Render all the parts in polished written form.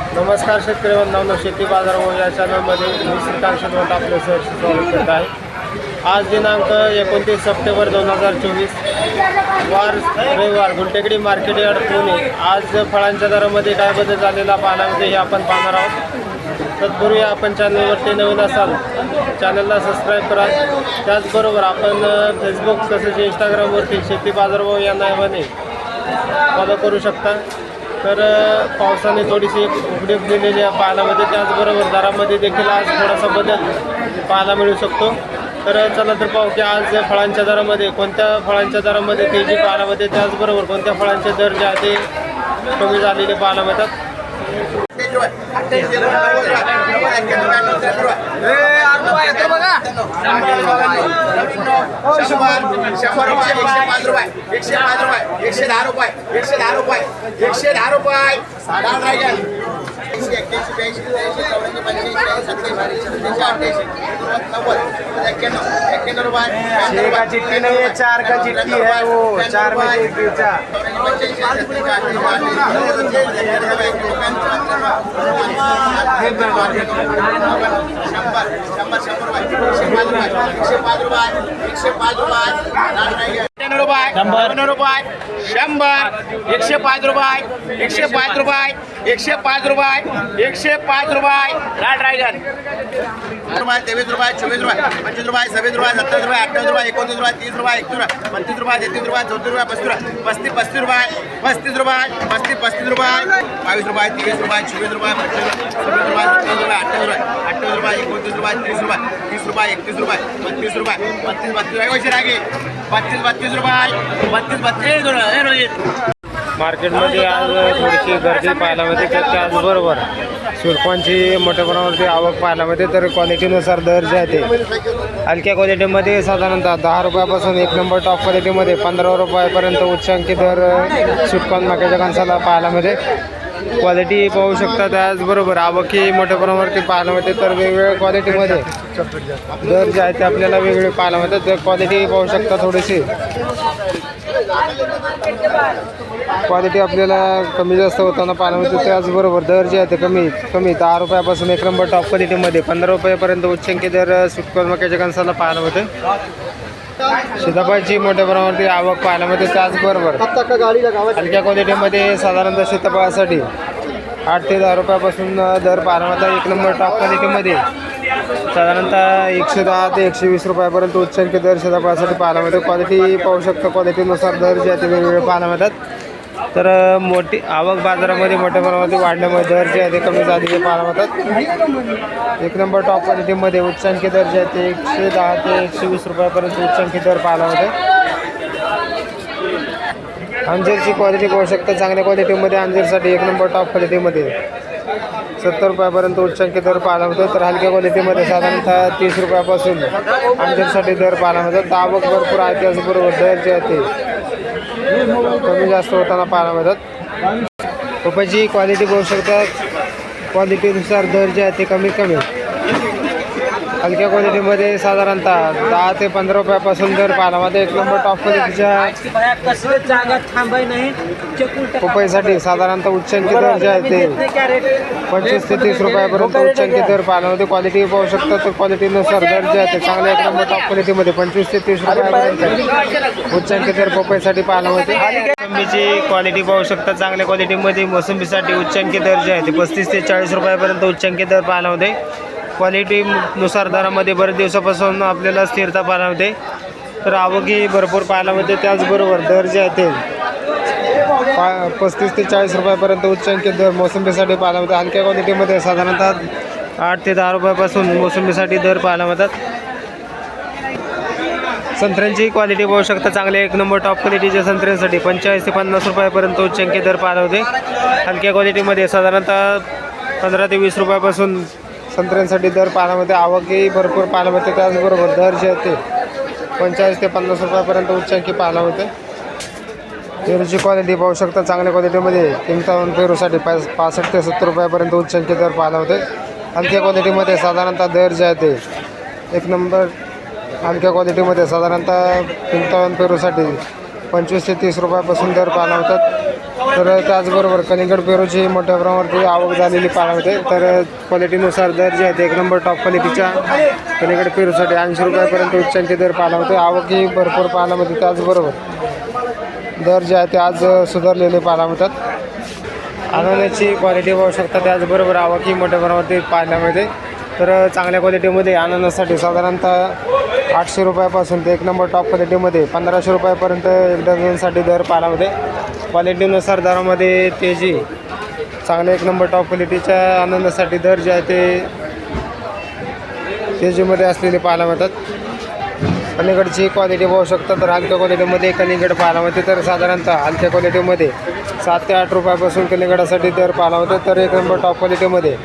नमस्कार शेतकरी बांधवांनो, शेती बाजार या चॅनलमध्ये मी श्रीकांत शेटवंत आपलं सहर्ष स्वागत करत आहे। आज दिनांक 29 सप्टेंबर 2024 वार रविवार गुलटेकडी मार्केट यार्ड पुणे। आज फळांच्या दरामध्ये काय बदल झालेला पाहायला मिळते हे आपण पाहणार आहोत। तत्पूर्वी आपण चॅनलवरती नवीन असाल चॅनलला सबस्क्राईब करा। त्याचबरोबर आपण फेसबुक तसेच इंस्टाग्रामवरती शेती बाजारभाव या नावाने फॉलो करू शकता। तर पावसाने थोडीशी उघडीप दिलेली आहे पाहायला मिळते। त्याचबरोबर दरामध्ये देखील आज थोडासा बदल पाहायला मिळू शकतो। तर चला तर पाहू की आज फळांच्या दरामध्ये कोणत्या फळांच्या दरामध्ये तेजी पाहायला मिळते, त्याचबरोबर कोणत्या फळांचे दर जे आहे ते कमी झालेले पाहायला मिळतात। चिट्ठी नहीं है, 4 का चिट्ठी है, वो 4 में से एक बेचा। लाल ड्रैगन 23 रुपये, 24 रुपये, 25 रुपये, 26 रुपये, 27 रुपये, 28 रुपये, 29 रुपये, 30 रुपये, 31 रुपये, 32 रुपये, 33 रुपये, 34 रुपये, 35 रुपये, 35 रुपये, 35 रुपये, 35 रुपये, 22 रुपये, 23 रुपये, 24 रुपये, 26 रुपये, 27 रुपये, 28 रुपये, 28 रुपये, 29 रुपये, 30 रुपये, 30 रुपये, 31 रुपये, 32 रुपये, 32 रुपये। मार्केटमध्ये आज थोडीशी गर्दी पाहायला मिळते। त्याचबरोबर सुरपांची मोठ्या प्रमाणावरती आवक पाहायला मिळते। तर क्वालिटीनुसार दर जे आहे ते हलक्या क्वालिटीमध्ये साधारणतः 10 रुपयापासून एक नंबर टॉप क्वालिटीमध्ये 15 रुपयापर्यंत उच्चांकी दर सुटकॉन मक्याच्या कणसाला पाहायला मिळते। क्वालिटी पाहू शकता। त्याचबरोबर आवकही मोठ्या प्रमाणावरती पाहायला मिळते। तर वेगवेगळ्या क्वालिटीमध्ये दर जे आहे ते आपल्याला वेगवेगळे पाहायला मिळतात। तर क्वालिटी पाहू शकता, थोडीशी क्वालिटी आपल्याला कमी जास्त होताना पाहायला मिळते। त्याचबरोबर दर जे आहे ते कमी 10 रुपयापासून एक नंबर टॉप क्वालिटीमध्ये 15 रुपयापर्यंत उच्चांकी दर सुटकॉन मक्याच्या कणसाला पाहायला मिळते। सीताफळाची मोठ्या प्रमाणावरती आवक पाहायला मिळते। त्याचबरोबर हलक्या क्वालिटीमध्ये साधारणतः सीताफळासाठी 8 ते 10 रुपयापासून दर पाहायला मिळतात। एक नंबर टॉप क्वालिटीमध्ये साधारणतः 110 ते 120 रुपयापर्यंत उच्चांकी दर सीताफळासाठी पाहायला मिळते। क्वालिटी पाहू शकता, क्वालिटीनुसार दर जे आहे ते वेगवेगळे पाहायला मिळतात। तर मोठी आवक बाजारामध्ये मोठ्या प्रमाणामध्ये वाढल्यामुळे दर जे आहे ते कमी झालेले पाहायला मिळतात। एक नंबर टॉप क्वालिटीमध्ये उच्चांकी दर जे आहे ते 110 ते 120 रुपयापर्यंत उच्चांकी दर पाहायला मिळते। अंजीरची क्वालिटी पाहू शकता, चांगल्या क्वालिटीमध्ये अंजीरसाठी एक नंबर टॉप क्वालिटीमध्ये 70 रुपयापर्यंत उच्चांकी दर पाहायला मिळतो। तर हलक्या क्वालिटीमध्ये साधारणतः 30 रुपयापासून अंजीरसाठी दर पाहायला मिळतात। आवक भरपूर आहे, त्याचबरोबर दर जे आहे ते कमी जास्त होताना पाहायला मिळतात। पपईची क्वालिटी पाहू शकता, क्वालिटीनुसार दर जे आहे ते कमी हलक्या क्वालिटीमध्ये साधारणतः 10 ते 15 रुपयापासून दर पाहायला मिळते। एक नंबर टॉप क्वालिटीच्या पपईसाठी साधारणतः उच्चांकी दर जे आहे ते 25 ते 30 रुपयापर्यंत उच्चांकी दर पाहायला मिळते। क्वालिटी पाहू शकता, तर क्वालिटीनुसार दर जे आहे ते चांगल्या एक नंबर टॉप क्वालिटीमध्ये 25 ते 30 रुपयापर्यंत उच्चांकी दर पपईसाठी पाहायला मिळते। मोसंबीची क्वालिटी पाहू शकता, चांगल्या क्वालिटीमध्ये मोसंबीसाठी उच्चांकी दर जे आहे ते 35 ते 40 रुपयापर्यंत उच्चांकी दर पाहायला मिळते। क्वालिटीनुसार दरामध्ये बरेच दिवसापासून आपल्याला स्थिरता पाहायला मिळते। तर आवकही भरपूर पाहायला मिळते। त्याचबरोबर दर जे आहे ते 35 ते 40 रुपयापर्यंत उच्चांकी दर मोसंबीसाठी पाहायला मिळते। हलक्या क्वालिटीमध्ये साधारणतः 8 ते 10 रुपयापासून मोसंबीसाठी दर पाहायला मिळतात। संत्र्यांची क्वालिटी पाहू शकता, चांगले एक नंबर टॉप क्वालिटीच्या संत्र्यांसाठी 45 ते 50 रुपयापर्यंत उच्चांकी दर पाहायला होते। हलक्या क्वालिटीमध्ये साधारणतः 15 ते 20 रुपयापासून संत्र्यांसाठी दर पाहायला मिळते। आवकही भरपूर पाहायला मिळते। त्याचबरोबर दर जे आहे ते 45 ते 50 रुपयापर्यंत उच्चांकी पाहायला मिळते। पेरूची क्वालिटी पाहू शकता, चांगल्या क्वालिटीमध्ये 53 पेरूसाठी 65 ते 70 रुपयापर्यंत उच्चांकी दर पाहायला होते। हलक्या क्वालिटीमध्ये साधारणतः दर जे आहे ते एक नंबर हलक्या क्वालिटीमध्ये साधारणतः 55 पेरूसाठी 25 ते 30 रुपयापासून दर पाहायला होतात। तर त्याचबरोबर कलिंगड पेरूची मोठ्या प्रमाणावरती आवक झालेली पाहायला तर क्वालिटीनुसार दर जे आहेत एक नंबर टॉप क्वालिटीच्या कलिंगड पेरूसाठी 80 रुपयापर्यंत उच्चांकी दर पाहायला होते. आवक ही भरपूर पाहायला मिळते. त्याचबरोबर दर जे आहे ते आज सुधारलेले पाहायला मिळतात. अननसची क्वालिटी पाहू शकता. त्याचबरोबर आवक ही मोठ्या प्रमाणावरती पाहायला मिळते. तर चांगल्या क्वालिटीमध्ये अननससाठी साधारणतः 800 रुपयापासून ते एक नंबर टॉप क्वालिटीमध्ये 1500 रुपयापर्यंत एक डझनसाठी दर पाहायला मिळते. क्वालिटीनुसार दरामध्ये तेजी चांगल्या एक नंबर टॉप क्वालिटीच्या अननससाठी दर जे आहे ते तेजीमध्ये असलेले पाहायला मिळतात. कलिंगडची क्वालिटी पाहू शकता. तर हलक्या क्वालिटीमध्ये कलिंगड पाहायला मिळते. तर साधारणतः हलक्या क्वालिटीमध्ये 7 ते 8 रुपयापासून कलिंगडासाठी दर पाहायला मिळते. तर एक नंबर टॉप क्वालिटीमध्ये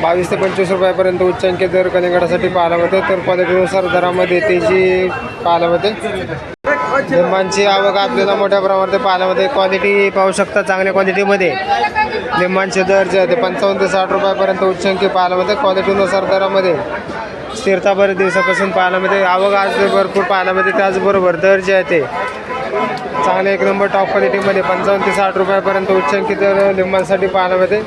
22 ते 25 रुपयापर्यंत उच्चांकी दर कलिंगडासाठी पाहायला मिळते. तर क्वालिटीनुसार दरामध्ये तेजी पाहायला मिळते. लिंबांची आवक आपल्याला मोठ्या प्रमाणात पाहायला मिळते. क्वालिटी पाहू शकता. चांगल्या क्वालिटीमध्ये लिंबांचे दर जे आहे ते 55 ते 60 रुपयापर्यंत उच्चांकी पाहायला मिळते. क्वालिटीनुसार दरामध्ये स्थिरता बरेच दिवसापासून पाहायला मिळते. आवक आज भरपूर पाहायला मिळते. त्याचबरोबर दर जे आहे ते चांगले एक नंबर टॉप क्वालिटीमध्ये 55 ते 60 रुपयापर्यंत उच्चांकी दर लिंबांसाठी पाहायला मिळते.